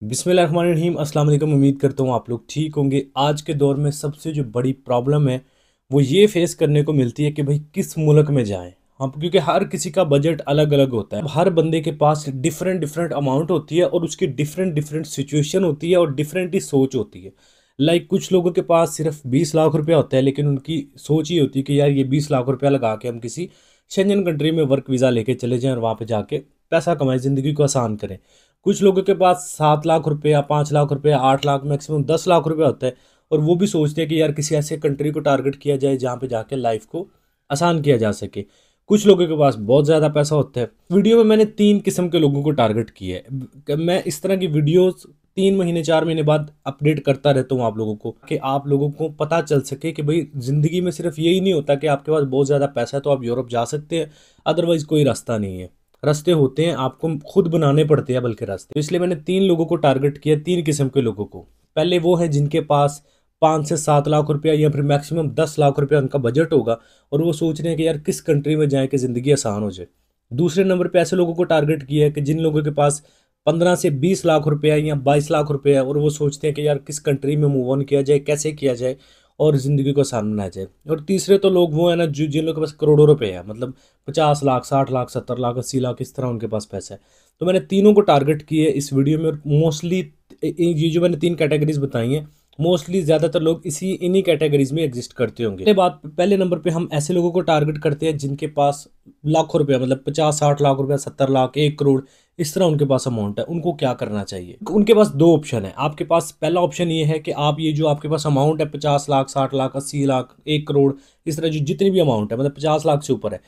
बिस्मिल्लाहिर्रहमानिर्रहीम। अस्सलाम वालेकुम। उम्मीद करता हूँ आप लोग ठीक होंगे। आज के दौर में सबसे जो बड़ी प्रॉब्लम है वो ये फेस करने को मिलती है कि भाई किस मुल्क में जाएं हम, क्योंकि हर किसी का बजट अलग अलग होता है। हर बंदे के पास डिफरेंट डिफरेंट अमाउंट होती है और उसकी डिफरेंट डिफरेंट सिचुएशन होती है और डिफरेंट ही सोच होती है। कुछ लोगों के पास सिर्फ 20 लाख रुपया होता है, लेकिन उनकी सोच ये होती है कि यार ये 20 लाख रुपया लगा के हम किसी शेंजन कंट्री में वर्क वीज़ा लेके चले जाएं और वहाँ पे जाके पैसा कमाएं, ज़िंदगी को आसान करें। कुछ लोगों के पास 7 लाख रुपया, 5 लाख रुपया, 8 लाख, मैक्सिमम 10 लाख रुपया होता है और वो भी सोचते हैं कि यार किसी ऐसे कंट्री को टारगेट किया जाए जहाँ पे जाके लाइफ को आसान किया जा सके। कुछ लोगों के पास बहुत ज़्यादा पैसा होता है। वीडियो में मैंने 3 किस्म के लोगों को टारगेट किया है। मैं इस तरह की वीडियोस 3 महीने 4 महीने बाद अपडेट करता रहता हूँ आप लोगों को, कि आप लोगों को पता चल सके कि भाई ज़िंदगी में सिर्फ यही नहीं होता कि आपके पास बहुत ज़्यादा पैसा है तो आप यूरोप जा सकते हैं, अदरवाइज़ कोई रास्ता नहीं है। रास्ते होते हैं, आपको खुद बनाने पड़ते हैं बल्कि रास्ते। तो इसलिए मैंने 3 लोगों को टारगेट किया, 3 किस्म के लोगों को। पहले वो हैं जिनके पास 5 से 7 लाख रुपया या फिर मैक्सिमम 10 लाख रुपया उनका बजट होगा और वो सोच रहे हैं कि यार किस कंट्री में जाए कि ज़िंदगी आसान हो जाए। दूसरे नंबर पे ऐसे लोगों को टारगेट किया है कि जिन लोगों के पास 15 से 20 लाख रुपया या 22 लाख रुपया है और वो सोचते हैं कि यार किस कंट्री में मूव ऑन किया जाए, कैसे किया जाए और ज़िंदगी को आसान बनाया जाए। और तीसरे तो लोग वो है ना जो जिन लोगों के पास करोड़ों रुपए है, मतलब 50 लाख, 60 लाख, 70 लाख, 80 लाख, इस तरह उनके पास पैसा है। तो मैंने तीनों को टारगेट किए इस वीडियो में और मोस्टली ये जो मैंने 3 कैटेगरीज बताई हैं, मोस्टली ज़्यादातर लोग इसी इन्हीं कैटेगरीज में एग्जिस्ट करते होंगे। पहले नंबर पे हम ऐसे लोगों को टारगेट करते हैं जिनके पास लाखों रुपया, मतलब 50-60 लाख रुपया, 70 लाख, 1 करोड़, इस तरह उनके पास अमाउंट है। उनको क्या करना चाहिए? उनके पास दो ऑप्शन है। आपके पास पहला ऑप्शन ये है कि आप ये जो आपके पास अमाउंट है 50 लाख, 60 लाख, 80 लाख, 1 करोड़, इस तरह जो जितनी भी अमाउंट है, मतलब 50 लाख से ऊपर है,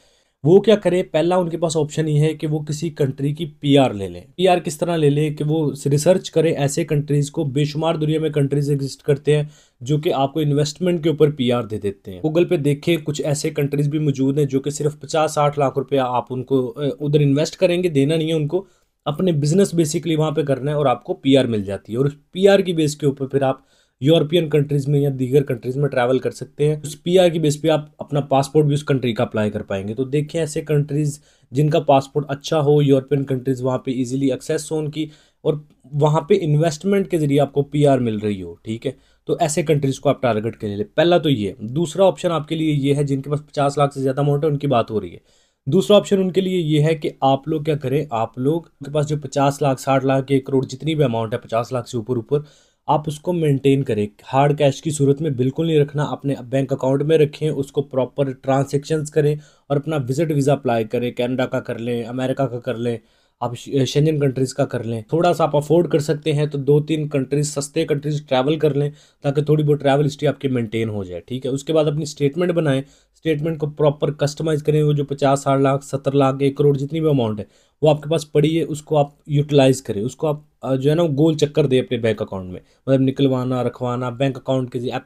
वो क्या करे? पहला उनके पास ऑप्शन ये है कि वो किसी कंट्री की पीआर ले लें। पीआर किस तरह ले लें? कि वो रिसर्च करें ऐसे कंट्रीज को। बेशुमार दुनिया में कंट्रीज एग्जिस्ट करते हैं जो कि आपको इन्वेस्टमेंट के ऊपर पीआर दे देते हैं। गूगल पे देखें, कुछ ऐसे कंट्रीज भी मौजूद हैं जो कि सिर्फ 50-60 लाख रुपया आप उनको उधर इन्वेस्ट करेंगे, देना नहीं है उनको, अपने बिजनेस बेसिकली वहाँ पे करना है और आपको पीआर मिल जाती है। और उस पीआर की बेस के ऊपर फिर आप यूरोपियन कंट्रीज में या दीगर कंट्रीज में ट्रैवल कर सकते हैं। उस पीआर की बेस पे आप अपना पासपोर्ट भी उस कंट्री का अप्लाई कर पाएंगे। तो देखिए ऐसे कंट्रीज जिनका पासपोर्ट अच्छा हो, यूरोपियन कंट्रीज, वहाँ पे इजीली एक्सेस हो उनकी, और वहाँ पे इन्वेस्टमेंट के जरिए आपको पीआर मिल रही हो, ठीक है, तो ऐसे कंट्रीज को आप टारगेट के लिए। पहला तो ये। दूसरा ऑप्शन आपके लिए ये है जिनके पास 50 लाख से ज़्यादा अमाउंट है, उनकी बात हो रही है। दूसरा ऑप्शन उनके लिए ये है कि आप लोग क्या करें, आप लोग के पास जो 50 लाख, 60 लाख, 1 करोड़, जितनी भी अमाउंट है 50 लाख से ऊपर ऊपर, आप उसको मेंटेन करें। हार्ड कैश की सूरत में बिल्कुल नहीं रखना, अपने बैंक अकाउंट में रखें, उसको प्रॉपर ट्रांजेक्शन्स करें और अपना विजिट वीज़ा अप्लाई करें। कनाडा का कर लें, अमेरिका का कर लें, आप शेंजन कंट्रीज़ का कर लें। थोड़ा सा आप अफोर्ड कर सकते हैं तो 2-3 कंट्रीज, सस्ते कंट्रीज ट्रैवल कर लें ताकि थोड़ी बहुत ट्रैवल हिस्ट्री आपकी मेंटेन हो जाए, ठीक है। उसके बाद अपनी स्टेटमेंट बनाएं, स्टेटमेंट को प्रॉपर कस्टमाइज़ करें। वो जो 50-60 लाख, 70 लाख, 1 करोड़ जितनी भी अमाउंट है वो आपके पास पड़ी है, उसको आप यूटिलाइज़ करें। उसको आप जो है ना गोल चक्कर दे अपने बैंक अकाउंट में, मतलब निकलवाना, रखवाना, बैंक अकाउंट के ऐप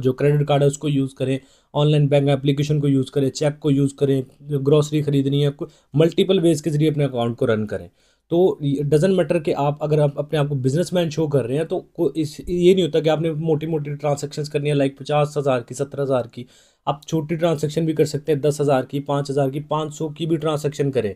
जो क्रेडिट कार्ड है उसको यूज़ करें, ऑनलाइन बैंक एप्लीकेशन को यूज़ करें, चेक को यूज़ करें, ग्रॉसरी खरीदनी है, मल्टीपल वेज के जरिए अपने अकाउंट को रन करें। तो डजेंट मैटर कि आप अगर आप अपने आप को बिजनेसमैन शो कर रहे हैं तो इस ये नहीं होता कि आपने मोटी मोटी ट्रांजेक्शन्स करनी है, लाइक 50,000 की, 70,000 की। आप छोटी ट्रांजेक्शन भी कर सकते हैं, 10,000 की, 5,000 की, 500 की भी ट्रांजेक्शन करें,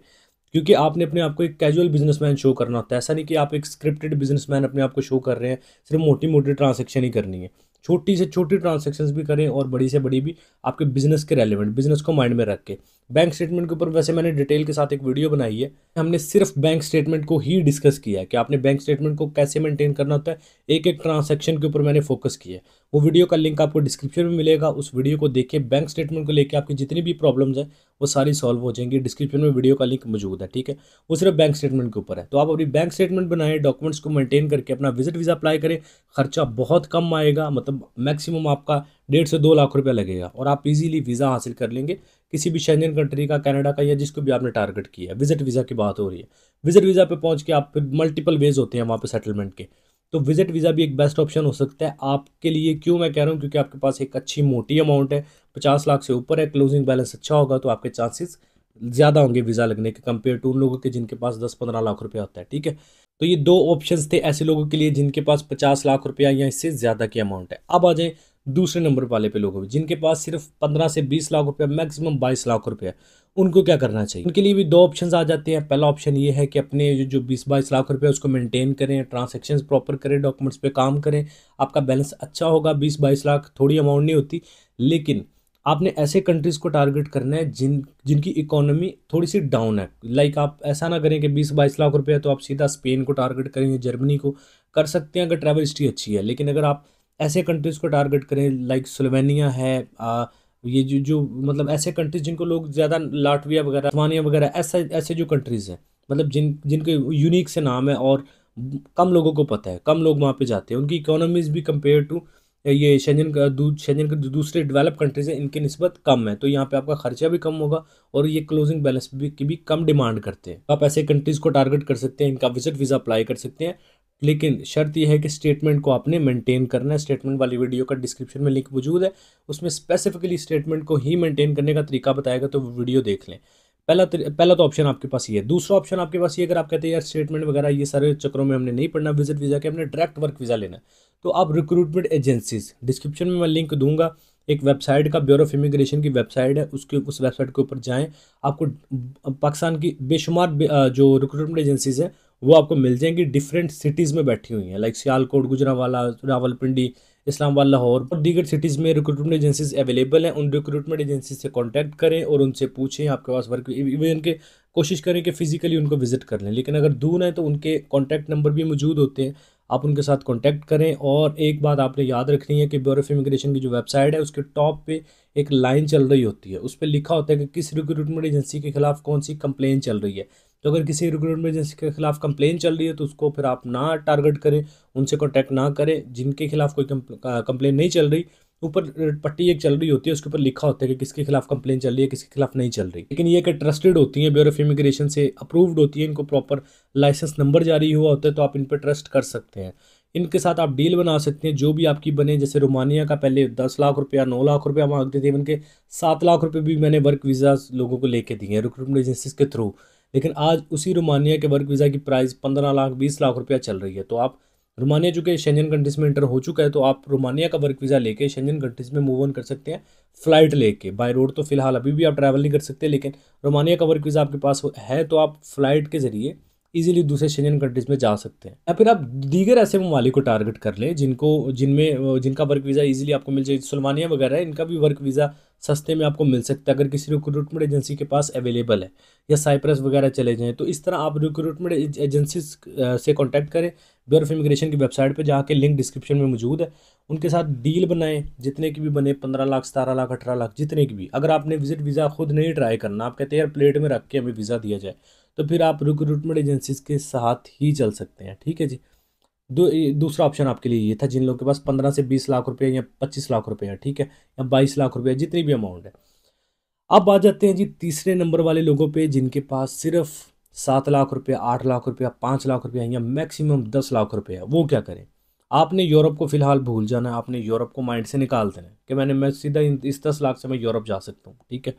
क्योंकि आपने अपने आप को एक कैजुअल बिजनेसमैन शो करना होता है। ऐसा नहीं कि आप एक स्क्रिप्टेड बिजनेसमैन अपने आप को शो कर रहे हैं, सिर्फ मोटी मोटी ट्रांजेक्शन ही करनी है। छोटी से छोटी ट्रांजेक्शन्स भी करें और बड़ी से बड़ी भी, आपके बिजनेस के रेलिवेंट, बिजनेस को माइंड में रख के। बैंक स्टेटमेंट के ऊपर वैसे मैंने डिटेल के साथ एक वीडियो बनाई है, हमने सिर्फ बैंक स्टेटमेंट को ही डिस्कस किया है कि आपने बैंक स्टेटमेंट को कैसे मेंटेन करना होता है। एक एक ट्रांजैक्शन के ऊपर मैंने फोकस किया है। वो वीडियो का लिंक आपको डिस्क्रिप्शन में मिलेगा, उस वीडियो को देखिए। बैंक स्टेटमेंट को लेकर आपकी जितनी भी प्रॉब्लम्स है वो सारी सॉल्व हो जाएंगी। डिस्क्रिप्शन में वीडियो का लिंक मौजूद है, ठीक है। वो सिर्फ बैंक स्टेटमेंट के ऊपर है। तो आप अपनी बैंक स्टेटमेंट बनाएं, डॉक्यूमेंट्स को मेंटेन करके अपना विजिट वीज़ा अप्लाई करें। खर्चा बहुत कम आएगा, मतलब मैक्सिमम आपका 1.5 से 2 लाख रुपया लगेगा और आप इजीली वीज़ा हासिल कर लेंगे किसी भी शेंजन कंट्री का, कनाडा का, या जिसको भी आपने टारगेट किया है। विजिट वीज़ा की बात हो रही है। विजिट वीज़ा पे पहुंच के आप फिर मल्टीपल वेज होते हैं वहाँ पे सेटलमेंट के, तो विजिट वीज़ा भी एक बेस्ट ऑप्शन हो सकता है आपके लिए। क्यों मैं कह रहा हूँ? क्योंकि आपके पास एक अच्छी मोटी अमाउंट है, 50 लाख से ऊपर है, क्लोजिंग बैलेंस अच्छा होगा, तो आपके चांसेस ज़्यादा होंगे वीज़ा लगने के कंपेयर टू उन लोगों के जिनके पास 10-15 लाख रुपया होता है, ठीक है। तो ये दो ऑप्शंस थे ऐसे लोगों के लिए जिनके पास 50 लाख रुपया या इससे ज़्यादा की अमाउंट है। अब आ जाए दूसरे नंबर वाले पे लोगों पे जिनके पास सिर्फ 15 से 20 लाख रुपया, मैक्सिमम 22 लाख रुपया, उनको क्या करना चाहिए? उनके लिए भी दो ऑप्शंस आ जाते हैं। पहला ऑप्शन ये है कि अपने जो 20-22 लाख रुपया उसको मेंटेन करें, ट्रांजैक्शंस प्रॉपर करें, डॉक्यूमेंट्स पे काम करें, आपका बैलेंस अच्छा होगा। 20-22 लाख थोड़ी अमाउंट नहीं होती, लेकिन आपने ऐसे कंट्रीज़ को टारगेट करना है जिनकी इकोनॉमी थोड़ी सी डाउन है। लाइक आप ऐसा ना करें कि 20-22 लाख रुपए है तो आप सीधा स्पेन को टारगेट करेंगे, जर्मनी को कर सकते हैं अगर ट्रैवल हिस्ट्री अच्छी है। लेकिन अगर आप ऐसे कंट्रीज़ को टारगेट करें लाइक स्लोवेनिया है, ये जो मतलब ऐसे कंट्रीज जिनको लोग ज़्यादा, लाटविया वगैरह, लिथुआनिया वगैरह, ऐसे ऐसे जो कंट्रीज़ हैं, मतलब जिनके यूनिक से नाम है और कम लोगों को पता है, कम लोग वहाँ पे जाते हैं, उनकी इकोनॉमीज भी कंपेयर टू ये शेंजन के दूसरे डेवलप कंट्रीज हैं इनके निस्बत कम है, तो यहाँ पे आपका खर्चा भी कम होगा और ये क्लोजिंग बैलेंस भी की भी कम डिमांड करते हैं। आप ऐसे कंट्रीज को टारगेट कर सकते हैं, इनका विजिट वीज़ा अप्लाई कर सकते हैं, लेकिन शर्त यह है कि स्टेटमेंट को आपने मेंटेन करना है। स्टेटमेंट वाली वीडियो का डिस्क्रिप्शन में लिंक मौजूद है, उसमें स्पेसिफिकली स्टेटमेंट को ही मेंटेन करने का तरीका बताएगा, तो वो वीडियो देख लें। पहला तो ऑप्शन आपके पास ये है। दूसरा ऑप्शन आपके पास ये, अगर आप कहते हैं यार स्टेटमेंट वगैरह ये सारे चक्रों में हमने नहीं पढ़ना, विजिट वीज़ा के हमने डायरेक्ट वर्क वीज़ा लेना है, तो आप रिक्रूटमेंट एजेंसीज, डिस्क्रिप्शन में मैं लिंक दूंगा एक वेबसाइट का, ब्यूरो ऑफ इमिग्रेशन की वेबसाइट है, उस वेबसाइट के ऊपर जाएं, आपको पाकिस्तान की बेशुमार जो रिक्रूटमेंट एजेंसीज हैं वो आपको मिल जाएंगी, डिफरेंट सिटीज़ में बैठी हुई हैं, लाइक सियालकोट, गुजरांवाला, रावलपिंडी, इस्लामाबाद, लाहौर और दीगर सिटीज़ में रिक्रूटमेंट एजेंसीज अवेलेबल हैं। उन रिक्रूटमेंट एजेंसी से कांटेक्ट करें और उनसे पूछें आपके पास वर्क, इवन उनके कोशिश करें कि फिजिकली उनको विजिट कर लें, लेकिन अगर दूर हैं तो उनके कॉन्टैक्ट नंबर भी मौजूद होते हैं, आप उनके साथ कांटेक्ट करें। और एक बात आपने याद रखनी है कि ब्यूरो ऑफ इमिग्रेशन की जो वेबसाइट है उसके टॉप पे एक लाइन चल रही होती है, उस पर लिखा होता है कि किस रिक्रूटमेंट एजेंसी के खिलाफ कौन सी कंप्लेन चल रही है। तो अगर किसी रिक्रूटमेंट एजेंसी के खिलाफ कंप्लेन चल रही है तो उसको फिर आप ना टारगेट करें, उनसे कांटेक्ट ना करें। जिनके खिलाफ कोई कंप्लेन नहीं चल रही, ऊपर पट्टी एक चल रही होती है, उसके ऊपर लिखा होता है कि किसके खिलाफ कंप्लेन चल रही है, किसके खिलाफ नहीं चल रही। लेकिन ये कि ट्रस्टेड होती हैं, ब्यूरो ऑफ इमिग्रेशन से अप्रूव्ड होती है, इनको प्रॉपर लाइसेंस नंबर जारी हुआ होता है, तो आप इन पर ट्रस्ट कर सकते हैं। इनके साथ आप डील बना सकते हैं जो भी आपकी बने। जैसे रोमानिया का पहले 10 लाख रुपया, 9 लाख रुपया मांगते थे, इनके 7 लाख रुपये भी मैंने वर्क वीज़ा लोगों को लेके दिए हैं रिक्रूटमेंट एजेंसीज के थ्रू। लेकिन आज उसी रोमानिया के वर्क वीज़ा की प्राइस 15 लाख 20 लाख रुपया चल रही है। तो आप रोमानिया चूँकि शेंजन कंट्रीज में एंटर हो चुका है, तो आप रोमानिया का वर्क वीज़ा लेके शेंजन कंट्रीज में मूव ऑन कर सकते हैं फ़्लाइट लेके। बाय रोड तो फिलहाल अभी भी आप ट्रैवल नहीं कर सकते, लेकिन रोमानिया का वर्क वीज़ा आपके पास है तो आप फ़्लाइट के ज़रिए इजीली दूसरे शेंजन कंट्रीज में जा सकते हैं। या फिर आप दीगर ऐसे ममालिक को टारगेट कर लें जिनका वर्क वीज़ा इजीली आपको मिल जाए। सलमानिया वगैरह है, इनका भी वर्क वीज़ा सस्ते में आपको मिल सकता है अगर किसी रिक्रूटमेंट एजेंसी के पास अवेलेबल है, या साइप्रस वगैरह चले जाएँ। तो इस तरह आप रिक्रूटमेंट एजेंसी से कॉन्टैक्ट करें, ब्यूरो ऑफ इमिग्रेशन की वेबसाइट पर जाके, लिंक डिस्क्रिप्शन में मौजूद है, उनके साथ डील बनाएं, जितने की भी बने, 15 लाख, 17 लाख, 18 लाख, जितने की भी। अगर आपने विजिट वीज़ा खुद नहीं ट्राई करना, आप कहते हैं यार प्लेट में रख के हमें वीज़ा दिया जाए, तो फिर आप रिक्रूटमेंट एजेंसीज के साथ ही चल सकते हैं। ठीक है जी। दूसरा ऑप्शन आपके लिए ये था जिन लोगों के पास 15 से 20 लाख रुपए या 25 लाख रुपए है, ठीक है, या 22 लाख रुपए, जितनी भी अमाउंट है। अब आ जाते हैं जी तीसरे नंबर वाले लोगों पे जिनके पास सिर्फ 7 लाख रुपया, 8 लाख रुपया, 5 लाख रुपया या मैक्सिमम 10 लाख रुपया। वो क्या करें? आपने यूरोप को फिलहाल भूल जाना है, आपने यूरोप को माइंड से निकाल देना है कि मैं सीधा इस 10 लाख से मैं यूरोप जा सकता हूँ। ठीक है,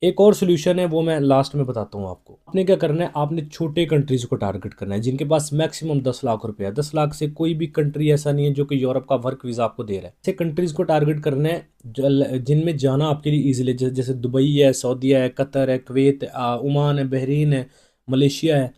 एक और सोल्यूशन है, वो मैं लास्ट में बताता हूँ आपको। आपने क्या करना है, आपने छोटे कंट्रीज को टारगेट करना है जिनके पास मैक्सिमम 10 लाख रुपया। 10 लाख से कोई भी कंट्री ऐसा नहीं है जो कि यूरोप का वर्क वीज़ा आपको दे रहा है। ऐसे कंट्रीज को टारगेट करना है जिनमें जाना आपके लिए ईजिली, जैसे दुबई है, सऊदीया है, कतर है, कुवैत, ओमान है, बहरीन है, मलेशिया है,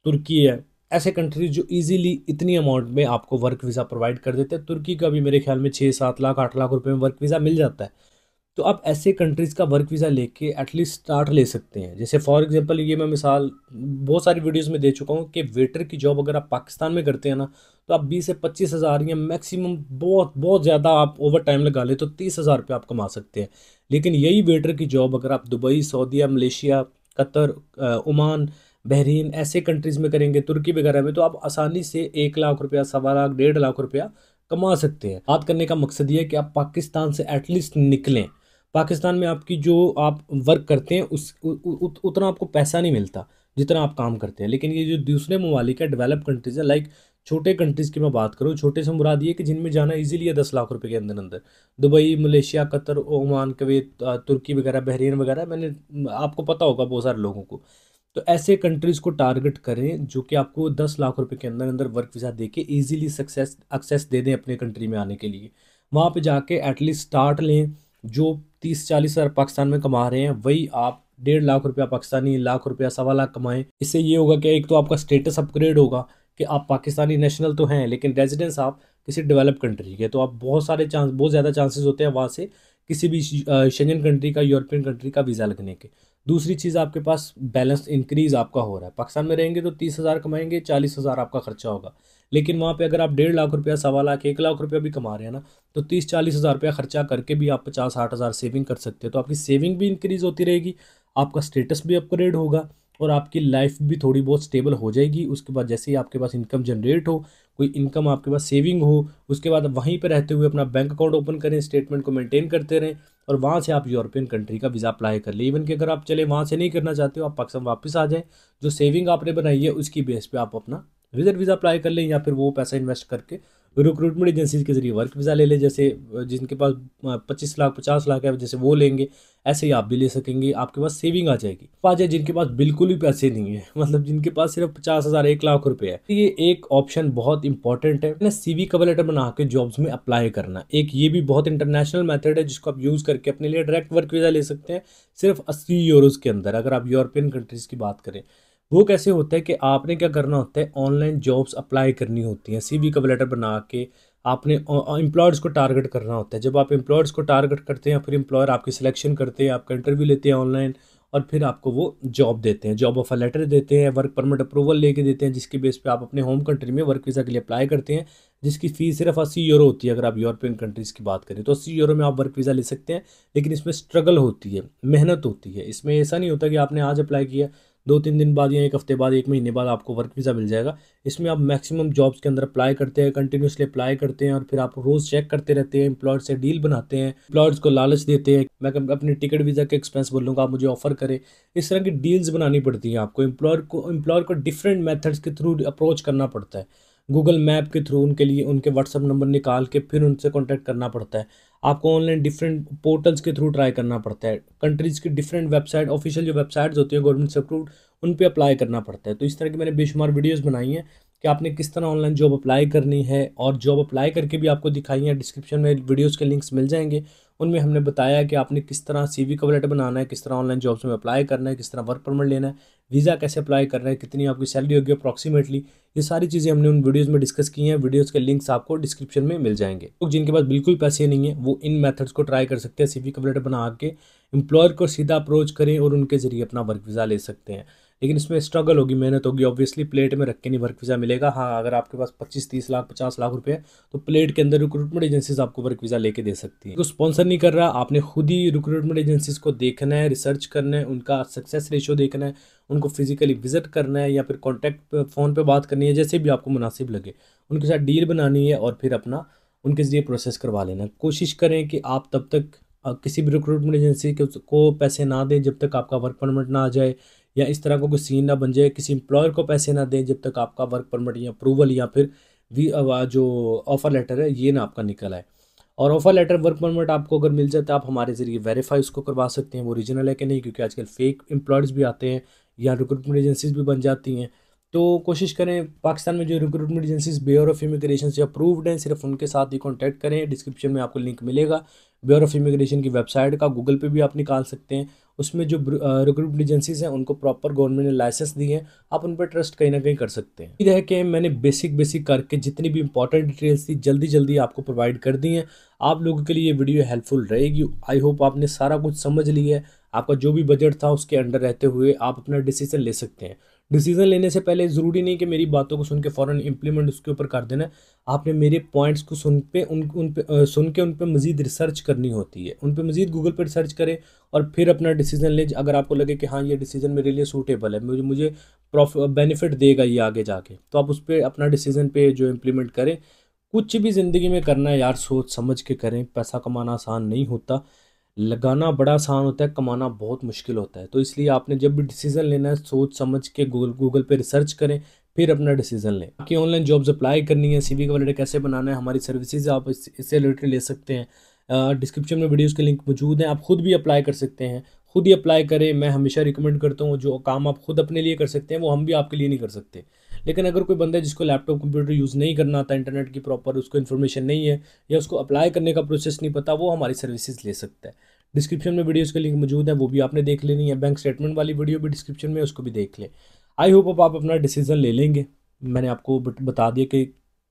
तुर्की है। ऐसे कंट्रीज जो इजीली इतनी अमाउंट में आपको वर्क वीज़ा प्रोवाइड कर देते हैं। तुर्की का भी मेरे ख्याल में 6-7 लाख, 8 लाख रुपए में वर्क वीज़ा मिल जाता है। तो आप ऐसे कंट्रीज़ का वर्क वीज़ा लेके एटलीस्ट स्टार्ट ले सकते हैं। जैसे फॉर एग्जांपल, ये मैं मिसाल बहुत सारी वीडियोस में दे चुका हूँ कि वेटर की जॉब अगर आप पाकिस्तान में करते हैं ना, तो आप 20 से 25 हज़ार या मैक्सिमम बहुत बहुत ज़्यादा आप ओवर टाइम लगा ले तो 30 हज़ार रुपये आप कमा सकते हैं। लेकिन यही वेटर की जॉब अगर आप दुबई, सऊदीया, मलेशिया, कतर, ओमान, बहरीन ऐसे कंट्रीज़ में करेंगे, तुर्की वगैरह में, तो आप आसानी से 1 लाख रुपया, 1.25 लाख, 1.5 लाख रुपया कमा सकते हैं। बात करने का मकसद ये है कि आप पाकिस्तान से एटलीस्ट निकलें। पाकिस्तान में आपकी जो आप वर्क करते हैं उतना आपको पैसा नहीं मिलता जितना आप काम करते हैं। लेकिन ये जो दूसरे ममालिक है, डेवलप कंट्रीज़ है, लाइक छोटे कंट्रीज़ की मैं बात करूँ, छोटे से मुराद ये कि जिनमें जाना इजीली है 10 लाख रुपए के अंदर अंदर, Dubai, Malaysia, Qatar, Oman, Kuwait, तुर्की वगैरह, बहरीन वगैरह, मैंने आपको पता होगा बहुत सारे लोगों को। तो ऐसे कंट्रीज़ को टारगेट करें जो कि आपको 10 लाख रुपए के अंदर अंदर वर्क वीज़ा दे के ईजिली सक्सेस एक्सेस दे दें अपने कंट्री में आने के लिए। वहाँ पे जाके एटलीस्ट स्टार्ट लें। जो 30-40 हज़ार पाकिस्तान में कमा रहे हैं वही आप 1.5 लाख रुपया पाकिस्तानी, लाख रुपया, 1.25 लाख कमाएं। इससे ये होगा कि एक तो आपका स्टेटस अपग्रेड होगा कि आप पाकिस्तानी नेशनल तो हैं लेकिन रेजिडेंस आप किसी डेवलप कंट्री के, तो आप बहुत ज़्यादा चांसेस होते हैं वहाँ से किसी भी शेंजन कंट्री का, यूरोपियन कंट्री का वीज़ा लगने के। दूसरी चीज़, आपके पास बैलेंस इंक्रीज आपका हो रहा है। पाकिस्तान में रहेंगे तो 30 हज़ार कमाएंगे, 40 हज़ार आपका खर्चा होगा। लेकिन वहाँ पे अगर आप 1.5 लाख रुपया, 1.25 लाख, 1 लाख रुपया भी कमा रहे हैं ना, तो 30-40 हज़ार रुपया खर्चा करके भी आप 50-60 हज़ार सेविंग कर सकते हैं। तो आपकी सेविंग भी इंक्रीज होती रहेगी, आपका स्टेटस भी अपग्रेड होगा और आपकी लाइफ भी थोड़ी बहुत स्टेबल हो जाएगी। उसके बाद जैसे ही आपके पास इनकम जनरेट हो, कोई इनकम आपके पास सेविंग हो, उसके बाद वहीं पर रहते हुए अपना बैंक अकाउंट ओपन करें, स्टेटमेंट को मेंटेन करते रहें और वहाँ से आप यूरोपियन कंट्री का वीज़ा अप्लाई कर ले। इवन कि अगर आप चले वहाँ से नहीं करना चाहते हो, आप पाकिस्तान वापस आ जाएं, जो सेविंग आपने बनाई है उसकी बेस पे आप अपना विजिट वीज़ा अप्लाई कर लें, या फिर वो पैसा इन्वेस्ट करके रिक्रूटमेंट एजेंसी के जरिए वर्क वीज़ा ले लें। जैसे जिनके पास 25 लाख, 50 लाख है, जैसे वो लेंगे, ऐसे ही आप भी ले सकेंगे, आपके पास सेविंग आ जाएगी। आ जाए जिनके पास बिल्कुल भी पैसे नहीं है, मतलब जिनके पास सिर्फ 50 हज़ार, 1 लाख रुपए है, ये एक ऑप्शन बहुत इंपॉर्टेंट है ना, CV कवर लेटर बना के जॉब्स में अप्लाई करना। एक ये भी बहुत इंटरनेशनल मेथड है जिसको आप यूज़ करके अपने लिए डायरेक्ट वर्क वीज़ा ले सकते हैं सिर्फ 80 यूरोज़ के अंदर। अगर आप यूरोपियन कंट्रीज़ की बात करें, वो कैसे होता है कि आपने क्या करना होता है, ऑनलाइन जॉब्स अप्लाई करनी होती हैं। CV कवर लेटर बना के आपने एम्प्लॉयर्स को टारगेट करना होता है। जब आप एम्प्लॉयर्स को टारगेट करते हैं, फिर एम्प्लॉयर आपकी सिलेक्शन करते हैं, आपका इंटरव्यू लेते हैं ऑनलाइन और फिर आपको वो जॉब देते हैं, जॉब ऑफर लेटर देते हैं, वर्क परमिट अप्रूवल लेके देते हैं, जिसकी बेस पे आप अपने होम कंट्री में वर्क वीज़ा के लिए अप्लाई करते हैं, जिसकी फ़ीस सिर्फ 80 यूरो होती है। अगर आप यूरोपियन कंट्रीज़ की बात करें तो 80 यूरो में आप वर्क वीज़ा ले सकते हैं। लेकिन इसमें स्ट्रगल होती है, मेहनत होती है। इसमें ऐसा नहीं होता कि आपने आज अप्लाई किया, 2-3 दिन बाद या 1 हफ्ते बाद, 1 महीने बाद आपको वर्क वीज़ा मिल जाएगा। इसमें आप मैक्सिमम जॉब्स के अंदर अप्लाई करते हैं, कंटिन्यूसली अप्लाई करते हैं और फिर आप रोज़ चेक करते रहते हैं, एम्प्लॉयर से डील बनाते हैं, एम्प्लॉयर्स को लालच देते हैं, मैं अपनी टिकट वीज़ा के एक्सपेंस बोलूँगा, आप मुझे ऑफर करें। इस तरह की डील्स बनानी पड़ती हैं आपको। एम्प्लॉयर को डिफरेंट मेथड्स के थ्रू अप्रोच करना पड़ता है। गूगल मैप के थ्रू उनके लिए उनके व्हाट्सअप नंबर निकाल के फिर उनसे कॉन्टैक्ट करना पड़ता है। आपको ऑनलाइन डिफरेंट पोर्टल्स के थ्रू ट्राई करना पड़ता है। कंट्रीज़ की डिफरेंट वेबसाइट, ऑफिशियल जो वेबसाइट्स होती है गवर्नमेंट से अप्रूव्ड, उन पे अप्लाई करना पड़ता है। तो इस तरह की मैंने बेशुमार वीडियोस बनाई हैं कि आपने किस तरह ऑनलाइन जॉब अप्लाई करनी है, और जॉब अप्लाई करके भी आपको दिखाई है। डिस्क्रिप्शन में वीडियोस के लिंक्स मिल जाएंगे, उनमें हमने बताया कि आपने किस तरह CV कवर लेटर बनाना है, किस तरह ऑनलाइन जॉब्स में अप्लाई करना है, किस तरह वर्क परमिट लेना है, वीज़ा कैसे अप्लाई करना है, कितनी आपकी सैलरी होगी अप्रॉक्सीमेटली। ये सारी चीज़ें हमने उन वीडियोज़ में डिस्कस की हैं। वीडियोज़ के लिंक्स आपको डिस्क्रिप्शन में मिल जाएंगे। तो जिनके पास बिल्कुल पैसे नहीं है वो इन मेथड्स को ट्राई कर सकते हैं। CV कवर लेटर बना के एम्प्लॉयर को सीधा अप्रोच करें और उनके जरिए अपना वर्क वीज़ा ले सकते हैं। लेकिन इसमें स्ट्रगल होगी, मेहनत होगी, ऑब्वियसली प्लेट में रख के नहीं वर्क वीज़ा मिलेगा। हाँ, अगर आपके पास 25-30 लाख, 50 लाख रुपए है तो प्लेट के अंदर रिक्रूटमेंट एजेंसीज आपको वर्क वीज़ा लेके दे सकती है। तो स्पॉन्सर नहीं कर रहा, आपने खुद ही रिक्रूटमेंट एजेंसीज को देखना है, रिसर्च करना है, उनका सक्सेस रेशियो देखना है, उनको फिजिकली विजिट करना है या फिर कॉन्टैक्ट फ़ोन पर बात करनी है, जैसे भी आपको मुनासिब लगे उनके साथ डील बनानी है और फिर अपना उनके जरिए प्रोसेस करवा लेना। कोशिश करें कि आप तब तक किसी भी रिक्रूटमेंट एजेंसी को पैसे ना दें जब तक आपका वर्क परमिट ना आ जाए, या इस तरह का कोई सीन ना बन जाए। किसी एम्प्लॉयर को पैसे ना दें जब तक आपका वर्क परमिट या अप्रूवल या फिर जो ऑफ़र लेटर है ये ना आपका निकल आए। और ऑफ़र लेटर, वर्क परमिट आपको अगर मिल जाता है, आप हमारे ज़रिए वेरीफाई उसको करवा सकते हैं वो ओरिजिनल है कि नहीं, क्योंकि आजकल फेक एम्प्लॉयर्स भी आते हैं या रिक्रूटमेंट एजेंसीज भी बन जाती हैं। तो कोशिश करें, पाकिस्तान में जो recruitment agencies bureau of immigration से अप्रूव्ड हैं, सिर्फ उनके साथ ही कॉन्टैक्ट करें। डिस्क्रिप्शन में आपको लिंक मिलेगा ब्यूरो ऑफ इमिग्रेशन की वेबसाइट का, गूगल पे भी आप निकाल सकते हैं। उसमें जो रिक्रूटमेंट एजेंसीज हैं उनको प्रॉपर गवर्नमेंट ने लाइसेंस दिए हैं, आप उन पर ट्रस्ट कहीं ना कहीं कर सकते हैं। उम्मीद है कि मैंने बेसिक करके जितनी भी इंपॉर्टेंट डिटेल्स थी जल्दी जल्दी आपको प्रोवाइड कर दी हैं। आप लोगों के लिए ये वीडियो हेल्पफुल रहेगी। आई होप आपने सारा कुछ समझ लिया है। आपका जो भी बजट था उसके अंडर रहते हुए आप अपना डिसीजन ले सकते हैं। डिसीजन लेने से पहले ज़रूरी नहीं कि मेरी बातों को सुन के फ़ौरन इम्प्लीमेंट उसके ऊपर कर देना है। आपने मेरे पॉइंट्स को सुन के उन पे मज़ीद रिसर्च करनी होती है, उन पे मज़ीद गूगल पर रिसर्च करें और फिर अपना डिसीजन लें। अगर आपको लगे कि हाँ ये डिसीजन मेरे लिए सूटेबल है, मुझे बेनिफिट देगा ये आगे जाके, तो आप उस पर अपना डिसीजन पे जो इम्प्लीमेंट करें। कुछ भी ज़िंदगी में करना है यार, सोच समझ के करें। पैसा कमाना आसान नहीं होता, लगाना बड़ा आसान होता है, कमाना बहुत मुश्किल होता है। तो इसलिए आपने जब भी डिसीज़न लेना है सोच समझ के गूगल पे रिसर्च करें, फिर अपना डिसीज़न लें। बाकी ऑनलाइन जॉब्स अप्लाई करनी है, CV का लेटर कैसे बनाना है, हमारी सर्विसेज आप इससे रिलेटेड ले सकते हैं। डिस्क्रिप्शन में वीडियोज़ के लिंक मौजूद हैं, आप खुद भी अप्लाई कर सकते हैं। खुद ही अप्लाई करें। मैं हमेशा रिकमेंड करता हूँ जो काम आप खुद अपने लिए कर सकते हैं वो हम भी आपके लिए नहीं कर सकते। लेकिन अगर कोई बंदा है जिसको लैपटॉप कंप्यूटर यूज़ नहीं करना आता, इंटरनेट की प्रॉपर उसको इन्फॉर्मेशन नहीं है या उसको अप्लाई करने का प्रोसेस नहीं पता, वो हमारी सर्विसेज ले सकता है। डिस्क्रिप्शन में वीडियोज़ का लिंक मौजूद है, वो भी आपने देख लेनी है। बैंक स्टेटमेंट वाली वीडियो भी डिस्क्रिप्शन में, उसको भी देख लें। आई होप अब आप अपना डिसीजन ले लेंगे। मैंने आपको बता दिया कि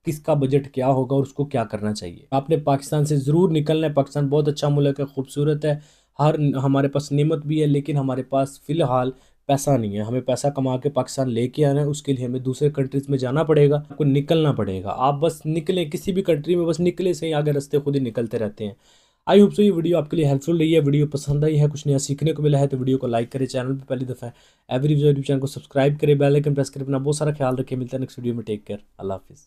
किसका बजट क्या होगा और उसको क्या करना चाहिए। आपने पाकिस्तान से ज़रूर निकलना है। पाकिस्तान बहुत अच्छा मुल्क है, खूबसूरत है, हर हमारे पास नेमत भी है, लेकिन हमारे पास फ़िलहाल पैसा नहीं है। हमें पैसा कमा के पाकिस्तान लेके आना है, उसके लिए हमें दूसरे कंट्रीज़ में जाना पड़ेगा, आपको निकलना पड़ेगा। आप बस निकलें किसी भी कंट्री में, बस निकले से ही आगे रास्ते खुद ही निकलते रहते हैं। आई होप सो ये वीडियो आपके लिए हेल्पफुल रही है। वीडियो पसंद आई है, कुछ नया सीखने को मिला है तो वीडियो को लाइक करें, चैनल पे पहली दफ़ा एवरी यूट्यूब चैनल को सब्सक्राइब करें, बेल आइकन प्रेस करें। अपना बहुत सारा ख्याल रखें। मिलता है नेक्स्ट वीडियो में। टेक केयर, अल्लाह हाफिज़।